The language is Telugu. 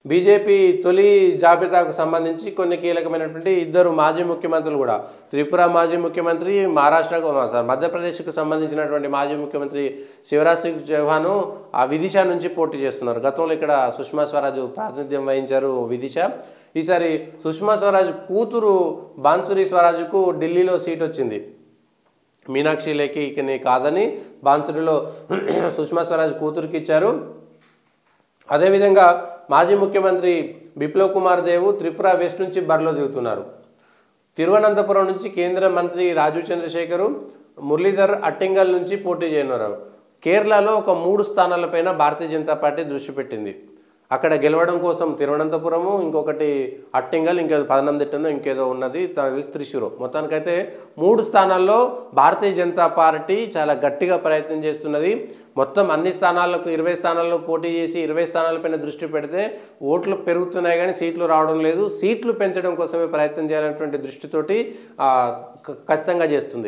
బీజేపీ తొలి జాబితాకు సంబంధించి కొన్ని కీలకమైనటువంటి ఇద్దరు మాజీ ముఖ్యమంత్రులు కూడా త్రిపుర మాజీ ముఖ్యమంత్రి మధ్యప్రదేశ్కు సంబంధించినటువంటి మాజీ ముఖ్యమంత్రి శివరాజ్ సింగ్ చౌహాన్ ఆ విదిశా నుంచి పోటీ చేస్తున్నారు. గతంలో ఇక్కడ సుష్మా స్వరాజ్ ప్రాతినిధ్యం వహించారు విదిశ. ఈసారి సుష్మా స్వరాజ్ కూతురు బాన్సురి స్వరాజ్కు ఢిల్లీలో సీట్ వచ్చింది. మీనాక్షి లేఖిని కాదని బాన్సురిలో సుష్మా స్వరాజ్ కూతురికి ఇచ్చారు. అదేవిధంగా మాజీ ముఖ్యమంత్రి బిప్లవ్ కుమార్ దేవ్ త్రిపుర వెస్ట్ నుంచి బరిలో దిగుతున్నారు. తిరువనంతపురం నుంచి కేంద్ర మంత్రి రాజీవ్ చంద్రశేఖర్, మురళీధర్ అట్టింగల్ నుంచి పోటీ చేయనున్నారు. కేరళలో ఒక 3 స్థానాలపైన భారతీయ జనతా పార్టీ దృష్టి పెట్టింది. అక్కడ గెలవడం కోసం తిరువనంతపురము, ఇంకొకటి అట్టింగల్, ఇంకేదో పదనందిట్టను ఇంకేదో ఉన్నది, త్రిశూరు. మొత్తానికైతే 3 స్థానాల్లో భారతీయ జనతా పార్టీ చాలా గట్టిగా ప్రయత్నం చేస్తున్నది. మొత్తం అన్ని స్థానాలకు 20 స్థానాల్లో పోటీ చేసి 20 స్థానాలపైన దృష్టి పెడితే ఓట్లు పెరుగుతున్నాయి కానీ సీట్లు రావడం లేదు. సీట్లు పెంచడం కోసమే ప్రయత్నం చేయాలనేటువంటి దృష్టితోటి ఖచ్చితంగా చేస్తుంది.